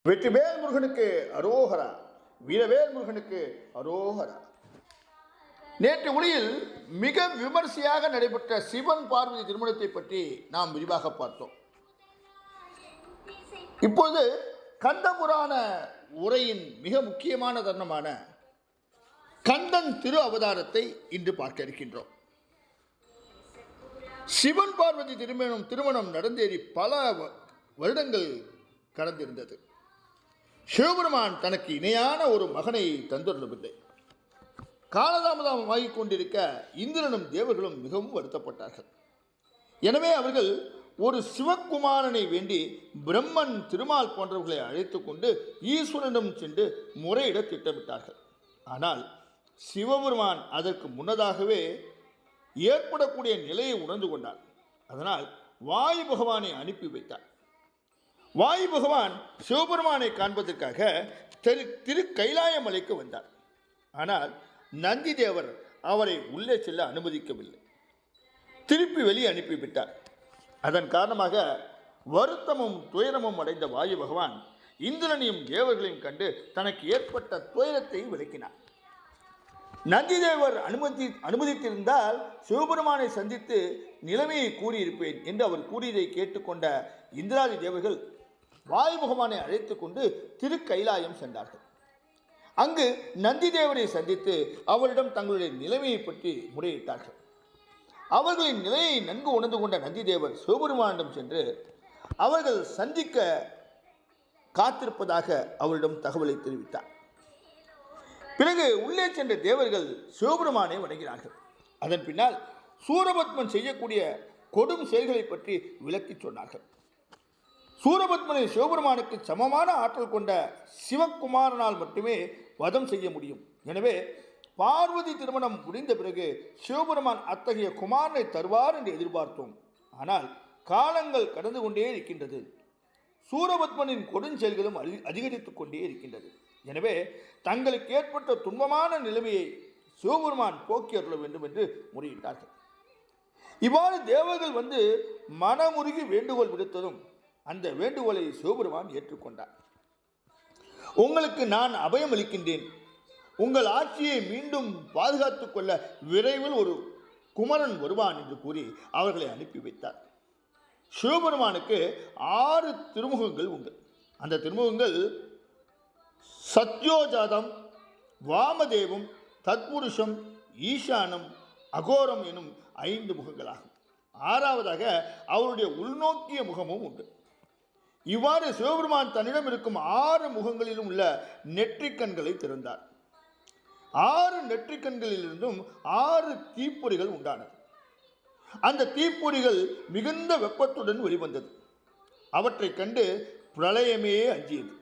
வெற்றிவேல் முருகனுக்கு அரோகரா, வீரவேல் முருகனுக்கு அரோகரா. நேற்று ஒளியில் மிக விமர்சையாக நடைபெற்ற சிவன் பார்வதி திருமணத்தை பற்றி நாம் விரிவாக பார்த்தோம். இப்பொழுது கந்தபுராண உரையின் மிக முக்கியமான தருணமான கந்தன் திரு அவதாரத்தை இன்று பார்க்க இருக்கின்றோம். சிவன் பார்வதி திருமணம் நடந்தேறி பல வருடங்கள் கடந்திருந்தது. சிவபெருமான் தனக்கு இணையான ஒரு மகனை தந்துள்ளவில்லை. காலதாமதமாகிக் கொண்டிருக்க இந்திரனும் தேவர்களும் மிகவும் வருத்தப்பட்டார்கள். எனவே அவர்கள் ஒரு சிவகுமாரனை வேண்டி பிரம்மன், திருமால் போன்றவர்களை அழைத்து கொண்டு ஈஸ்வரனிடம் சென்று முறையிட திட்டமிட்டார்கள். ஆனால் சிவபெருமான் அதற்கு முன்னதாகவே ஏற்படக்கூடிய நிலையை உணர்ந்து கொண்டார். அதனால் வாயு பகவானை அனுப்பி வைத்தார். வாயு பகவான் சிவபெருமானை காண்பதற்காக திரு கைலாய மலைக்கு வந்தார். ஆனால் நந்தி தேவர் அவரை உள்ளே செல்ல அனுமதிக்கவில்லை. திருப்பி வெளியே அனுப்பிவிட்டார். அதன் காரணமாக வருத்தமும் துயரமும் அடைந்த வாயு பகவான் இந்திரனையும் தேவர்களையும் கண்டு தனக்கு ஏற்பட்ட துயரத்தை விளக்கினார். நந்தி தேவர் அனுமதித்திருந்தால் சிவபெருமானை சந்தித்து நிலைமையை கூறியிருப்பேன் என்று அவர் கூறியதை கேட்டுக்கொண்ட இந்திராதி தேவர்கள் வாயு பகவானை அழைத்து கொண்டு திரு கைலாயம் சென்றார்கள். அங்கு நந்தி தேவரை சந்தித்து அவரிடம் தங்களுடைய நிலைமையை பற்றி முறையிட்டார்கள். அவர்களின் நிலையை நன்கு உணர்ந்து கொண்ட நந்தி தேவர் சிவபெருமானிடம் சென்று அவர்கள் சந்திக்க காத்திருப்பதாக அவரிடம் தகவலை தெரிவித்தார். பிறகு உள்ளே சென்ற தேவர்கள் சிவபெருமானை வணங்கினார்கள். அதன் பின்னால் சூரபத்மன் செய்யக்கூடிய கொடும் செயல்களை பற்றி விளக்கி சொன்னார்கள். சூரபத்மனை சிவபெருமானுக்கு சமமான ஆற்றல் கொண்ட சிவகுமாரனால் மட்டுமே வதம் செய்ய முடியும். எனவே பார்வதி திருமணம் முடிந்த பிறகு சிவபெருமான் அத்தகைய குமாரனை தருவார் என்று எதிர்பார்த்தோம். ஆனால் காலங்கள் கடந்து கொண்டே இருக்கின்றது. சூரபத்மனின் கொடுஞ்செயல்களும் அதிகரித்துக் கொண்டே இருக்கின்றது. எனவே தங்களுக்கு ஏற்பட்ட துன்பமான நிலைமையை சிவபெருமான் போக்கி அருள வேண்டும் என்று முறையிட்டார்கள். இவ்வாறு தேவர்கள் வந்து மனமுருகி வேண்டுகோள் விடுத்ததும் அந்த வேண்டுகோளை சிவபெருமான் ஏற்றுக்கொண்டார். உங்களுக்கு நான் அபயம் அளிக்கின்றேன். உங்கள் ஆட்சியை மீண்டும் பாதுகாத்துக் கொள்ள விரைவில் ஒரு குமரன் வருவான் என்று கூறி அவர்களை அனுப்பி வைத்தார். சிவபெருமானுக்கு 6 திருமுகங்கள் உண்டு. அந்த திருமுகங்கள் சத்யோஜாதம், வாமதேவம், தத்புருஷம், ஈசானம், அகோரம் எனும் 5 முகங்களாகும். 6வதாக அவருடைய உள்நோக்கிய முகமும் உண்டு. இவ்வாறு சிவபெருமான் தன்னிடம் இருக்கும் 6 முகங்களிலும் உள்ள நெற்றிக்கண்களை திறந்தார். 6 நெற்றிக்கண்களிலிருந்தும் 6 தீப்பொறிகள் உண்டானது. அந்த தீப்பொறிகள் மிகுந்த வெப்பத்துடன் வெளிவந்தது. அவற்றை கண்டு பிரளயமே அஞ்சியது.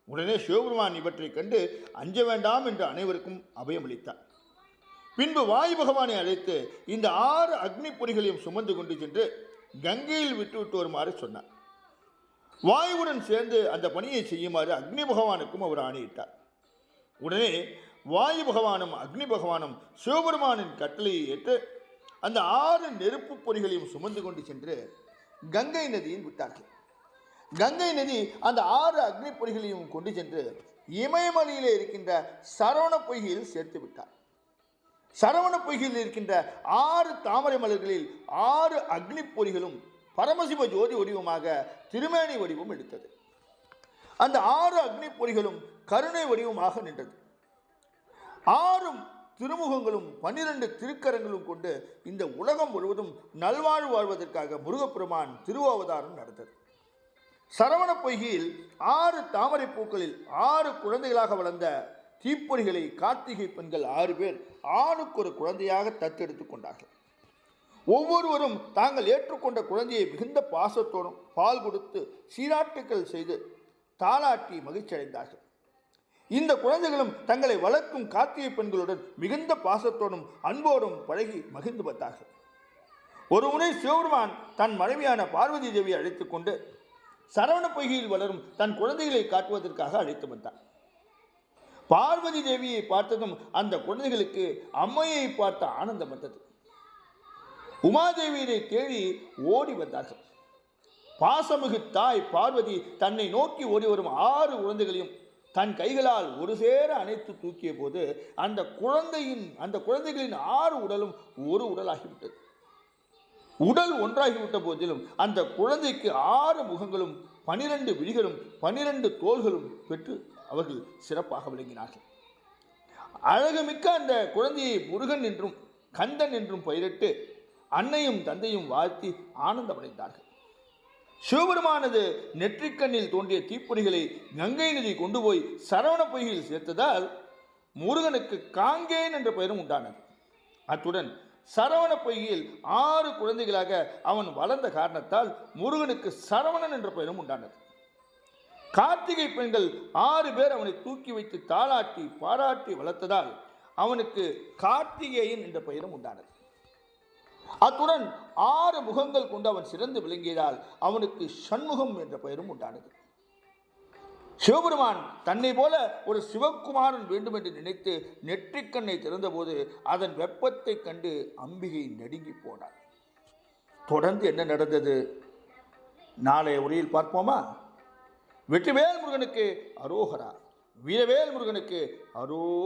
உடனே சிவபெருமான் இவற்றை கண்டு அஞ்ச வேண்டாம் என்று அனைவருக்கும் அபயமளித்தார். பின்பு வாயு பகவானை அழைத்து இந்த 6 அக்னி பொறிகளையும் சுமந்து கொண்டு சென்று கங்கையில் விட்டுவிட்டு வருமாறு சொன்னார். வாயுவுடன் சேர்ந்து அந்த பணியை செய்யுமாறு அக்னி பகவானுக்கும் அவர் ஆணையிட்டார். உடனே வாயு பகவானும் அக்னி பகவானும் சிவபெருமானின் கட்டளையை ஏற்று அந்த 6 நெருப்பு பொறிகளையும் சுமந்து கொண்டு சென்று கங்கை நதியில் விட்டார்கள். கங்கை நதி அந்த 6 அக்னி பொறிகளையும் கொண்டு சென்று இமயமலையிலே இருக்கின்ற சரவண பொய்கையில் சேர்த்து விட்டார். சரவண பொய்கையில் இருக்கின்ற 6 தாமரை மலர்களில் 6 அக்னி பொறிகளும் பரமசிவ ஜோதி வடிவமாக திருமேனி வடிவம் எடுத்தது. அந்த 6 அக்னி பொறிகளும் கருணை வடிவமாக நின்றது. 6 திருமுகங்களும் 12 திருக்கரங்களும் கொண்டு இந்த உலகம் முழுவதும் நல்வாழ்வு வாழ்வதற்காக முருகப்பெருமான் திருவாவதாரம் நடந்தது. சரவண பொய்கையில் 6 தாமரை பூக்களில் 6 குழந்தைகளாக வளர்ந்த தீப்பொறிகளை கார்த்திகை பெண்கள் 6 பேர் ஆணுக்கு ஒரு குழந்தையாக தத்தெடுத்துக் கொண்டார்கள். ஒவ்வொருவரும் தாங்கள் ஏற்றுக்கொண்ட குழந்தையை மிகுந்த பாசத்தோடும் பால் கொடுத்து சீராட்டுக்கள் செய்து தாளாட்டி மகிழ்ச்சி அடைந்தார்கள். இந்த குழந்தைகளும் தங்களை வளர்க்கும் கார்த்திகை பெண்களுடன் மிகுந்த பாசத்தோடும் அன்போடும் பழகி மகிழ்ந்து வந்தார்கள். ஒரு முறை சிவபெருமான் தன் மனைவியான பார்வதி தேவியை அழைத்துக் கொண்டு சரவண பொய்கையில் வளரும் தன் குழந்தைகளை காட்டுவதற்காக அழைத்து வந்தார். பார்வதி தேவியை பார்த்ததும் அந்த குழந்தைகளுக்கு அம்மையை பார்த்த ஆனந்தம் வந்தது. உமாதேவியை தேடி ஓடி வந்தார்கள். பாசமிகு தாய் பார்வதி தன்னை நோக்கி ஓடி வரும் 6 குழந்தைகளையும் தன் கைகளால் ஒரு சேர அணைத்து தூக்கிய போது அந்த குழந்தைகளின் 6 உடலும் ஒரு உடலாகிவிட்டது. உடல் ஒன்றாகிவிட்ட போதிலும் அந்த குழந்தைக்கு 6 முகங்களும் 12 விழிகளும் 12 தோள்களும் பெற்று அவர்கள் சிறப்பாக விளங்கினார்கள். அழகுமிக்க அந்த குழந்தையை முருகன் என்றும் கந்தன் என்றும் பெயரிட்டு அன்னையும் தந்தையும் வாழ்த்தி ஆனந்தமடைந்தார்கள். சிவபெருமானது நெற்றிக்கண்ணில் தோன்றிய தீப்பொறிகளை கங்கை நதி கொண்டு போய் சரவண பொய்கையில் சேர்த்ததால் முருகனுக்கு காங்கேயன் என்ற பெயரும் உண்டானது. அத்துடன் சரவண பொய்கையில் 6 குழந்தைகளாக அவன் வளர்ந்த காரணத்தால் முருகனுக்கு சரவணன் என்ற பெயரும் உண்டானது. கார்த்திகை பெண்கள் 6 பேர் அவனை தூக்கி வைத்து தாளாட்டி பாராட்டி வளர்த்ததால் அவனுக்கு கார்த்திகேயன் என்ற பெயரும் உண்டானது. அத்துடன் 6 முகங்கள் கொண்டு அவன் சிறந்து விளங்கியதால் அவனுக்கு சண்முகம் என்ற பெயரும் உண்டானது. சிவபெருமான் தன்னை போல ஒரு சிவகுமாரன் வேண்டும் என்று நினைத்து நெற்றிக்கண்ணை திறந்தபோது அதன் வெப்பத்தை கண்டு அம்பிகை நடுங்கி போனார். தொடர்ந்து என்ன நடந்தது நாளைய உரையில் பார்ப்போமா? வெற்றிவேல் முருகனுக்கு அரோகரா, வீரவேல் முருகனுக்கு அரோ